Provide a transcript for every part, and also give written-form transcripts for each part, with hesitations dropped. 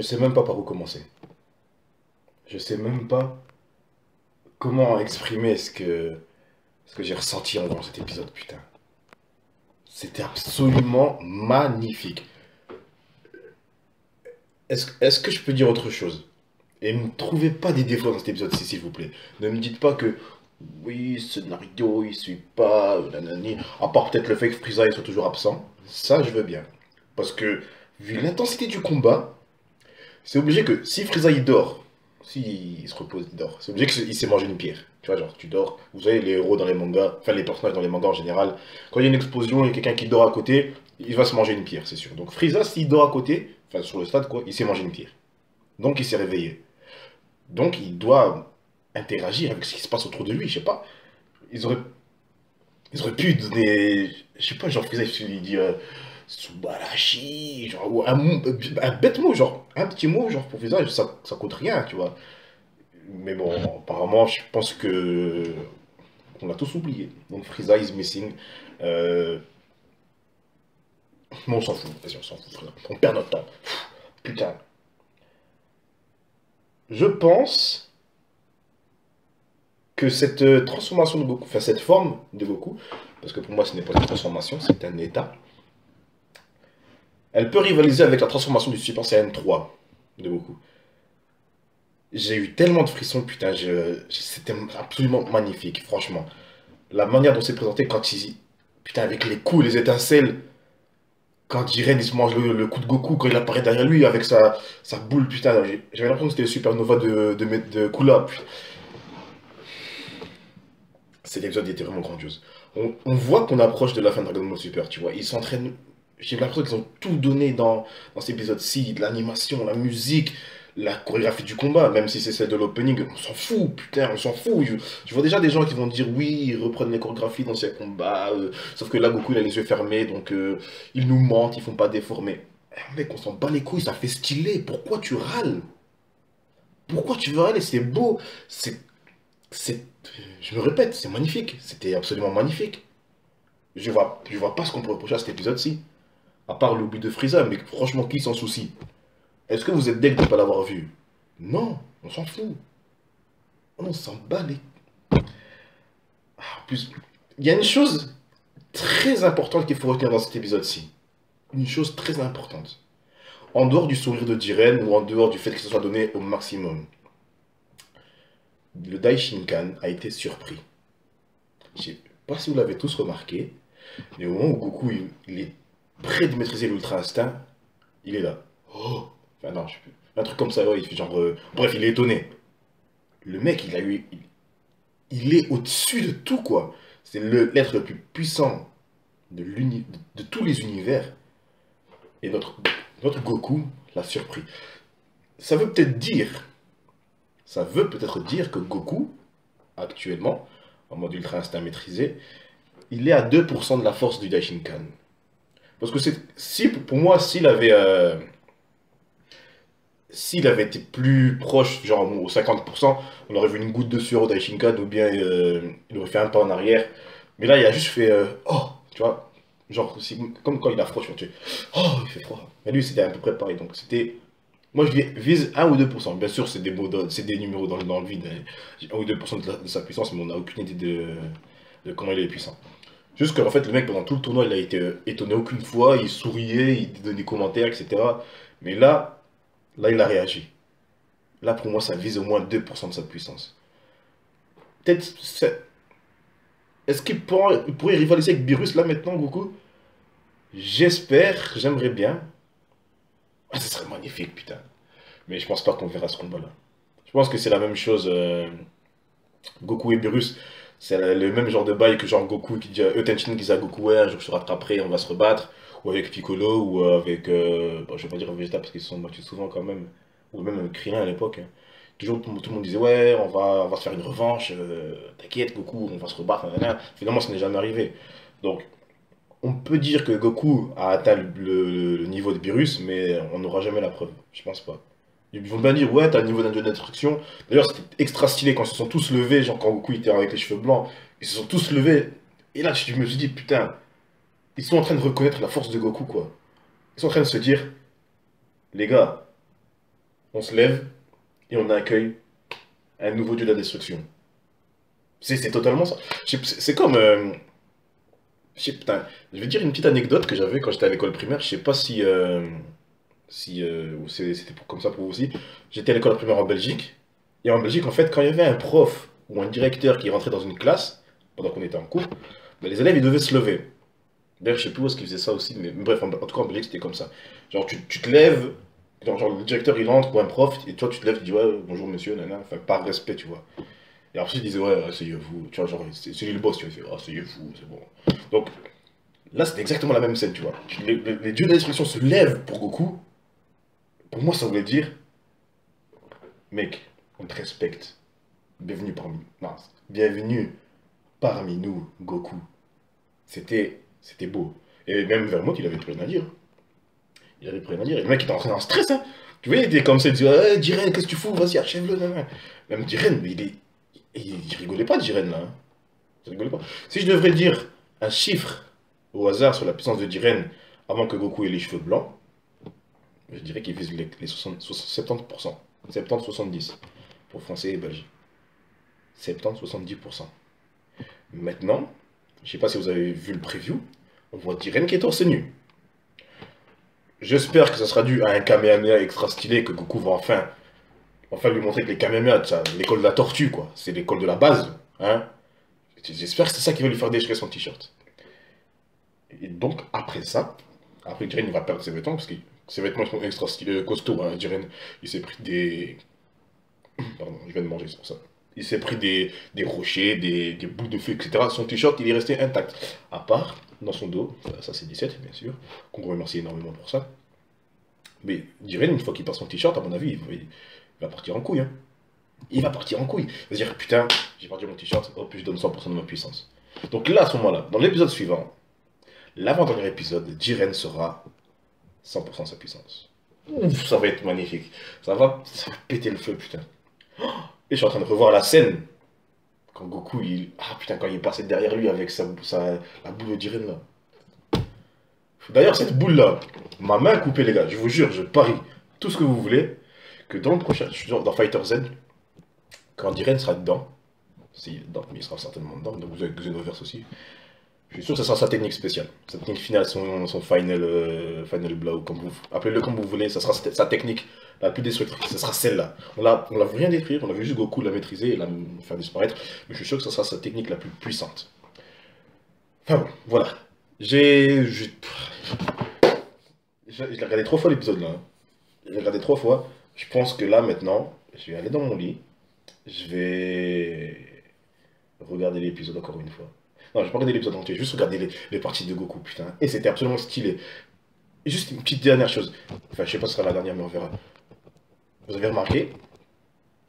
Je sais même pas par où commencer. Je sais même pas comment exprimer ce que j'ai ressenti en voyant cet épisode, putain. C'était absolument magnifique. Est-ce que je peux dire autre chose? Et ne trouvez pas des défauts dans cet épisode-ci, s'il vous plaît. Ne me dites pas que, oui, ce scénario, il suit pas, nanani. À part peut-être le fait que Frieza il soit toujours absent. Ça, je veux bien. Parce que, vu l'intensité du combat, c'est obligé que si Frieza il dort, s'il se repose, il dort, c'est obligé qu'il s'est mangé une pierre. Tu vois, genre, tu dors. Vous savez, les héros dans les mangas, enfin les personnages dans les mangas en général, quand il y a une explosion et quelqu'un qui dort à côté, il va se manger une pierre, c'est sûr. Donc Frieza, s'il dort à côté, enfin sur le stade, quoi, il s'est mangé une pierre. Donc il s'est réveillé. Donc il doit interagir avec ce qui se passe autour de lui, je sais pas. Ils auraient, ils auraient pu donner, je sais pas, genre Frieza, il dit Subarashi, genre, ou un bête mot, genre, un petit mot, genre pour Frieza, ça coûte rien, tu vois. Mais bon, apparemment, je pense que on l'a tous oublié. Donc Frieza is missing. Euh, mais on s'en fout, vas-y, on s'en fout, Frieza. On perd notre temps. Putain. Je pense que cette transformation de Goku, enfin cette forme de Goku, parce que pour moi ce n'est pas une transformation, c'est un état, elle peut rivaliser avec la transformation du Super Saiyan 3 de Goku. J'ai eu tellement de frissons, putain, c'était absolument magnifique, franchement. La manière dont c'est présenté quand il... Putain, avec les coups, les étincelles, quand Jiren il se mange le coup de Goku, quand il apparaît derrière lui avec sa boule, putain, j'avais l'impression que c'était le supernova de Kula. Cet épisode était vraiment grandiose. On voit qu'on approche de la fin de Dragon Ball Super, tu vois. Ils s'entraînent. J'ai l'impression qu'ils ont tout donné dans cet épisode-ci. De l'animation, la musique, la chorégraphie du combat, même si c'est celle de l'opening. On s'en fout, putain, on s'en fout. Je vois déjà des gens qui vont dire oui, ils reprennent les chorégraphies dans ces combats. Sauf que là, Goku, il a les yeux fermés, donc ils nous mentent, ils font pas d'efforts. Mais mec, on s'en bat les couilles, ça fait stylé. Pourquoi tu râles? Pourquoi tu veux râler? C'est beau. C'est c'est, je me répète, c'est magnifique. C'était absolument magnifique. Je vois pas ce qu'on peut reprocher à cet épisode-ci. À part l'oubli de Frieza, mais franchement, qui s'en soucie? Est-ce que vous êtes deg de ne pas l'avoir vu? Non, on s'en fout. On s'en bat les... En plus, il y a une chose très importante qu'il faut retenir dans cet épisode-ci. Une chose très importante. En dehors du sourire de Jiren, ou en dehors du fait que ça soit donné au maximum, le Daishinkan a été surpris. Je sais pas si vous l'avez tous remarqué, mais au moment où Goku il est près de maîtriser l'Ultra Instinct, il est là. Oh. Enfin non, un truc comme ça, ouais, il fait genre... bref, il est étonné. Le mec, il est au-dessus de tout, quoi. C'est l'être le plus puissant de tous les univers. Et notre Goku l'a surpris. Ça veut peut-être dire... Ça veut peut-être dire que Goku, actuellement, en mode Ultra Instinct maîtrisé, il est à 2% de la force du Daishinkan. Parce que si, pour moi, s'il avait été plus proche, genre au 50%, on aurait vu une goutte de sueur au Daishinkan ou bien il aurait fait un pas en arrière. Mais là, il a juste fait oh, tu vois. Genre, comme quand il a froid, tu vois. Oh, il fait froid. Mais lui, c'était à peu près pareil. Donc, c'était. Moi, je vise 1 ou 2%. Bien sûr, c'est des numéros dans le vide, hein. 1 ou 2% de sa puissance, mais on n'a aucune idée de comment il est puissant. Juste qu'en fait, le mec, pendant tout le tournoi, il a été étonné aucune fois. Il souriait, il donnait des commentaires, etc. Mais là, il a réagi. Là, pour moi, ça vise au moins 2% de sa puissance. Peut-être. Est-ce qu'il pourrait rivaliser avec Beerus là maintenant, Goku? J'espère, j'aimerais bien. Ah, ce serait magnifique, putain. Mais je pense pas qu'on verra ce combat-là. Je pense que c'est la même chose. Goku et Beerus, c'est le même genre de bail que genre Goku qui dit Tenchin qui dit à Goku, ouais, un jour je te rattraperai, on va se rebattre. Ou avec Piccolo, ou avec. Bon, je vais pas dire Vegeta parce qu'ils se sont battus souvent quand même. Ou même avec Krillin à l'époque, hein. Toujours tout le monde disait ouais, on va se faire une revanche, t'inquiète Goku, on va se rebattre, nanana. Finalement, ça n'est jamais arrivé. Donc, on peut dire que Goku a atteint le niveau de Beerus, mais on n'aura jamais la preuve. Je pense pas. Ils vont bien dire, ouais, t'as le niveau d'un dieu d'instruction. D'ailleurs, c'était extra stylé quand ils se sont tous levés, genre quand Goku était avec les cheveux blancs. Ils se sont tous levés. Et là, je me suis dit, putain, ils sont en train de reconnaître la force de Goku, quoi. Ils sont en train de se dire, les gars, on se lève et on accueille un nouveau dieu de la destruction. C'est totalement ça. C'est comme... putain, je vais dire une petite anecdote que j'avais quand j'étais à l'école primaire. Je sais pas si c'était comme ça pour vous aussi. J'étais à l'école primaire en Belgique. Et en Belgique, en fait, quand il y avait un prof ou un directeur qui rentrait dans une classe, pendant qu'on était en cours, ben, les élèves, ils devaient se lever. D'ailleurs, je sais plus où est-ce qu'ils faisaient ça aussi, mais bref, en tout cas, en Belgique, c'était comme ça. Genre, tu te lèves, genre, le directeur, il entre, ou un prof, et toi, tu te lèves, tu dis, ouais, bonjour monsieur, nana, enfin, par respect, tu vois. Et après, il disait, ouais, asseyez-vous, tu vois, genre, c'est lui le boss, tu vois, il fait, oh, asseyez-vous, c'est bon. Donc, là, c'était exactement la même scène, tu vois. Les dieux de la destruction se lèvent pour Goku. Pour moi, ça voulait dire, mec, on te respecte. Bienvenue parmi, non, bienvenue parmi nous, Goku. C'était beau. Et même Vermont, il avait plus rien à dire. Il avait plus rien à dire. Et le mec était en stress, hein. Tu vois, il était comme ça, il disait, ouais, Jiren, qu'est-ce que tu fous? Vas-y, achève-le. Même Jiren, il rigolait pas, Jiren, là, hein. Il rigolait pas. Si je devrais dire un chiffre au hasard sur la puissance de Jiren avant que Goku ait les cheveux blancs, je dirais qu'il vise les 70%. 70-70 pour Français et Belges. 70-70%. Maintenant, je sais pas si vous avez vu le preview, on voit Jiren qui est torse nu. J'espère que ça sera dû à un Kamehameha extra stylé, que Goku va enfin lui montrer que les Kamehameha, c'est l'école de la tortue, quoi. C'est l'école de la base, hein. J'espère que c'est ça qui va lui faire déchirer son t-shirt. Et donc, après ça, après Jiren, il va perdre ses vêtements, parce que ses vêtements sont extra stylés, costauds, hein. Jiren, il s'est pris des... Pardon, je viens de manger, c'est pour ça. Il s'est pris des rochers, des boules de feu, etc. Son t-shirt, il est resté intact. À part, dans son dos, ça c'est 17, bien sûr, qu'on remercie énormément pour ça. Mais Jiren, une fois qu'il passe son t-shirt, à mon avis, il va partir en couille, hein. Il va partir en couille. Il va se dire, putain, j'ai perdu mon t-shirt, hop, je donne 100% de ma puissance. Donc là, à ce moment-là, dans l'épisode suivant, l'avant-dernier épisode, Jiren sera 100% de sa puissance. Ouf, ça va être magnifique. Ça va péter le feu, putain. Et je suis en train de revoir la scène. Quand Goku, ah putain, quand il est passé derrière lui avec la boule de Jiren, là. D'ailleurs, cette boule-là, ma main coupée, les gars, je vous jure, je parie, tout ce que vous voulez, que dans le prochain, dans Fighter Z, quand Jiren sera dedans, si, dedans, mais il sera certainement dedans, donc vous avez Xenoverse aussi, je suis sûr que ce sera sa technique spéciale. Sa technique finale, son final blow, appelez-le comme vous voulez, ça sera sa technique la plus destructrice, ce sera celle-là. On l'a vu rien détruire, on a vu juste Goku la maîtriser et la faire disparaître, mais je suis sûr que ce sera sa technique la plus puissante. Enfin bon, voilà. Je l'ai regardé 3 fois l'épisode là, hein. Je l'ai regardé 3 fois. Je pense que là maintenant, je vais aller dans mon lit. Je vais regarder l'épisode encore une fois. Non, je vais pas regarder l'épisode entier, juste regarder les parties de Goku, putain. Et c'était absolument stylé. Et juste une petite dernière chose. Enfin, je sais pas si ce sera la dernière, mais on verra. Vous avez remarqué?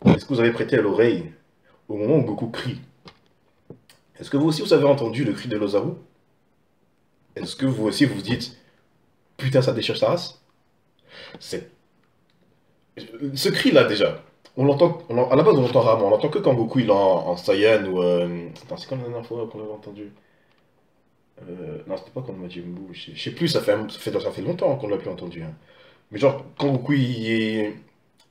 Est-ce que vous avez prêté à l'oreille au moment où Goku crie? Est-ce que vous aussi vous avez entendu le cri de Lozaru? Est-ce que vous aussi vous vous dites, putain, ça déchire sa race? C'est Ce cri-là, déjà, à la base, on l'entend rarement. On l'entend que quand Goku il est en Saiyan ou. Attends, c'est quand la dernière fois qu'on l'avait entendu? Non, c'était pas quand Majin Buu. Je sais plus, ça fait longtemps qu'on l'a plus entendu, hein. Mais genre, quand Goku il est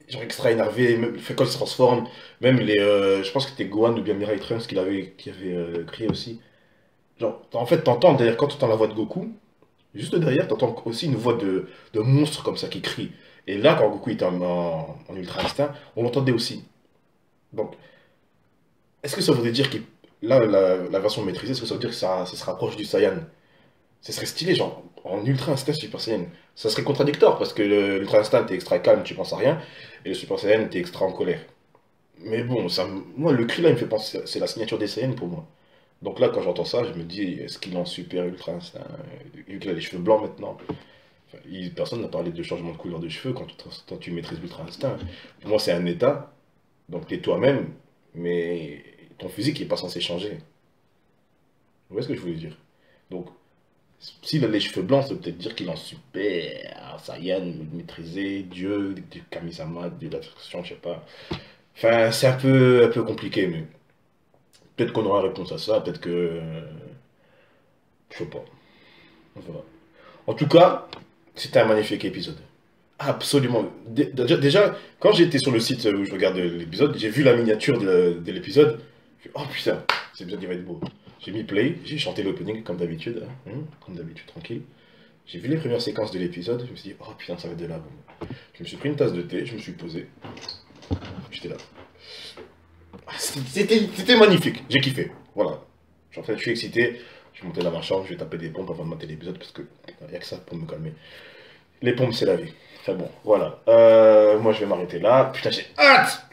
genre extra énervé, quand il se transforme, même je pense que c'était Gohan ou bien Mirai Trunks qui avait crié aussi. Genre, en fait, t'entends derrière, quand tu entends la voix de Goku, juste derrière, t'entends aussi une voix de monstre comme ça qui crie. Et là, quand Goku était en Ultra Instinct, on l'entendait aussi. Donc, est-ce que ça voudrait dire que là, la version maîtrisée, est-ce que ça veut dire que ça se rapproche du Saiyan? Ce serait stylé, genre, en Ultra Instinct Super Saiyan. Ça serait contradictoire, parce que l'Ultra Instinct, t'es extra calme, tu penses à rien, et le Super Saiyan, t'es extra en colère. Mais bon, moi, le cri là, il me fait penser, c'est la signature des Saiyans pour moi. Donc là, quand j'entends ça, je me dis, est-ce qu'il est en super ultra instinct? Vu qu'il a les cheveux blancs maintenant. Enfin, personne n'a parlé de changement de couleur de cheveux quand tu maîtrises l'ultra instinct. Pour moi, c'est un état, donc t'es toi-même, mais ton physique n'est pas censé changer. Vous voyez ce que je voulais dire? Donc, s'il a les cheveux blancs, ça veut peut-être dire qu'il est en super Saiyan, maîtrisé, Dieu, du Kami-sama, de la version, je sais pas. Enfin, c'est un peu compliqué, mais peut-être qu'on aura réponse à ça, peut-être que. Je sais pas. On verra. En tout cas, c'était un magnifique épisode. Absolument. Déjà, quand j'étais sur le site où je regarde l'épisode, j'ai vu la miniature de l'épisode. Je me suis dit, oh putain, cet épisode il va être beau. J'ai mis play, j'ai chanté l'opening comme d'habitude, hein, comme d'habitude, tranquille. J'ai vu les premières séquences de l'épisode, je me suis dit, oh putain, ça va être de la bombe. Je me suis pris une tasse de thé, je me suis posé. J'étais là. Ah, c'était magnifique, j'ai kiffé. Voilà. Je suis excité, je vais monter dans ma chambre, je vais taper des pompes avant de mater l'épisode parce que y a que ça pour me calmer. Les pompes, c'est la vie. Enfin bon, voilà. Moi, je vais m'arrêter là. Putain, j'ai hâte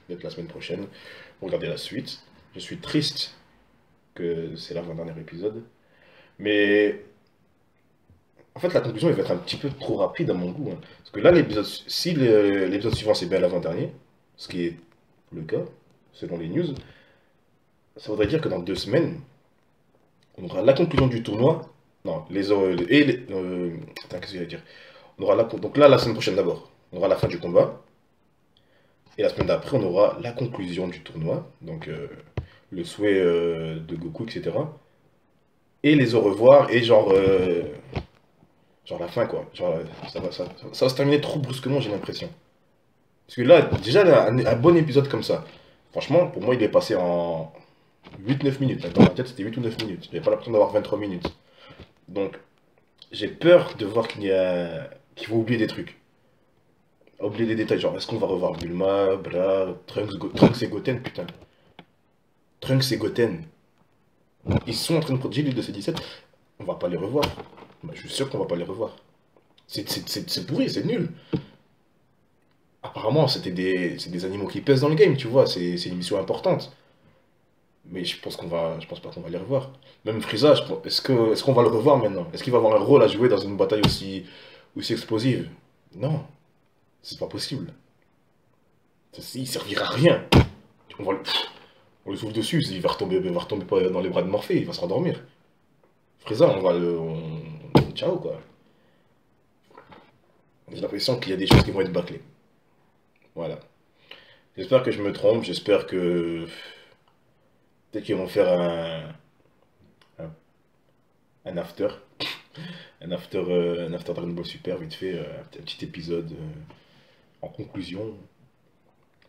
d'être la semaine prochaine pour regarder la suite. Je suis triste que c'est l'avant-dernier épisode. Mais en fait, la conclusion, elle va être un petit peu trop rapide à mon goût, hein. Parce que là, si l'épisode suivant, c'est bien l'avant-dernier, ce qui est le cas, selon les news, ça voudrait dire que dans 2 semaines, on aura la conclusion du tournoi. Non, attends, qu'est-ce que j'allais dire? On aura donc là, la semaine prochaine d'abord, on aura la fin du combat. Et la semaine d'après, on aura la conclusion du tournoi. Donc le souhait de Goku, etc. Et les au revoir et genre la fin quoi. Genre ça va se terminer trop brusquement, j'ai l'impression. Parce que là, déjà un bon épisode comme ça, franchement, pour moi, il est passé en 8-9 minutes. Dans ma tête, c'était 8 ou 9 minutes. J'avais pas l'impression d'avoir 23 minutes. Donc, j'ai peur de voir qu'il vont oublier des trucs. Oublier des détails, genre est-ce qu'on va revoir Bulma, Bra, Trunks et Goten, putain. Trunks et Goten. Ils sont en train de protéger l'île de C-17. On va pas les revoir. Bah, je suis sûr qu'on va pas les revoir. C'est pourri, c'est nul. Apparemment, c'est des animaux qui pèsent dans le game, tu vois. C'est une mission importante. Mais je pense pas qu'on va les revoir. Même Frieza, est-ce qu'on va le revoir maintenant? Est-ce qu'il va avoir un rôle à jouer dans une bataille aussi explosive? Non, c'est pas possible. Il servira à rien. On va le, on le souffle dessus, il va retomber pas dans les bras de Morphée, il va se rendormir. Frieza, on va le. Ciao quoi. J'ai l'impression qu'il y a des choses qui vont être bâclées. Voilà. J'espère que je me trompe, j'espère que. Peut-être qu'ils vont faire un, un after. Un after Dragon Ball Super, vite fait, un petit épisode en conclusion.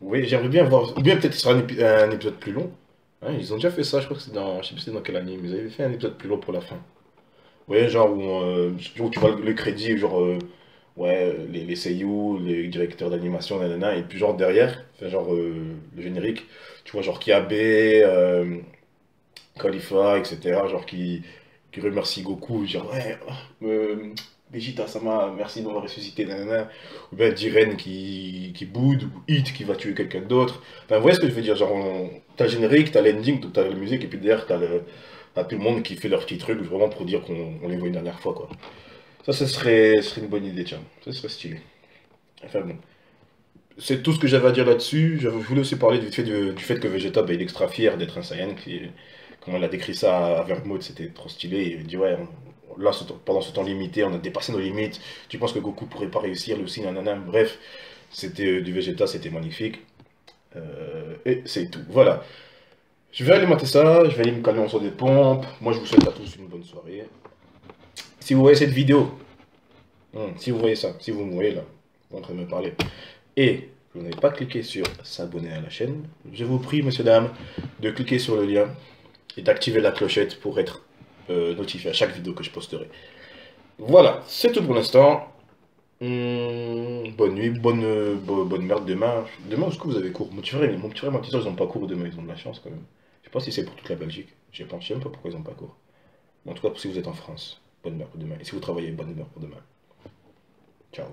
Oui, j'aimerais bien voir. Ou bien peut-être que ce sera un épisode plus long. Hein, ils ont déjà fait ça, je crois que c'est dans. Je sais plus c'est dans quel anime, ils avaient fait un épisode plus long pour la fin. Ouais, où tu vois le crédit, ouais, les seiyuu, les directeurs d'animation, nanana, et puis genre derrière, enfin, le générique, tu vois genre Kiabe, Khalifa, etc., qui remercie Goku, genre ouais, Vegeta Sama, merci de m'avoir ressuscité, nanana, ou bien Jiren qui boude, ou Hit qui va tuer quelqu'un d'autre. Enfin, vous voyez ce que je veux dire, t'as le générique, t'as l'ending, t'as la musique, et puis derrière, t'as tout le monde qui fait leur petit truc, vraiment pour dire qu'on les voit une dernière fois, quoi. Ça, ce serait une bonne idée, tiens, ça serait stylé. Enfin bon. C'est tout ce que j'avais à dire là-dessus. Je voulais aussi parler du fait que Vegeta, bah, il est extra fier d'être un Saiyan. Comment il a décrit ça à Vermouth, c'était trop stylé. Il dit, ouais, là, pendant ce temps limité, on a dépassé nos limites. Tu penses que Goku pourrait pas réussir, lui aussi, nanana. Bref, c'était du Vegeta, c'était magnifique. Et c'est tout. Voilà. Je vais aller mater ça, je vais aller me calmer en sur des pompes. Moi, je vous souhaite à tous une bonne soirée. Si vous voyez cette vidéo, si vous voyez ça, si vous me voyez là, vous êtes en train de me parler, et vous n'avez pas cliqué sur s'abonner à la chaîne, je vous prie, messieurs, dames, de cliquer sur le lien et d'activer la clochette pour être notifié à chaque vidéo que je posterai. Voilà, c'est tout pour l'instant. Bonne nuit, bonne merde demain. Demain, est-ce que vous avez cours? Mon petit frère et ma petite soeur, ils n'ont pas cours demain, ils ont de la chance quand même. Je sais pas si c'est pour toute la Belgique. Je ne sais même pas pourquoi ils n'ont pas cours. Mais en tout cas, si vous êtes en France, bonne merde pour demain. Et si vous travaillez, bonne merde pour demain. Ciao.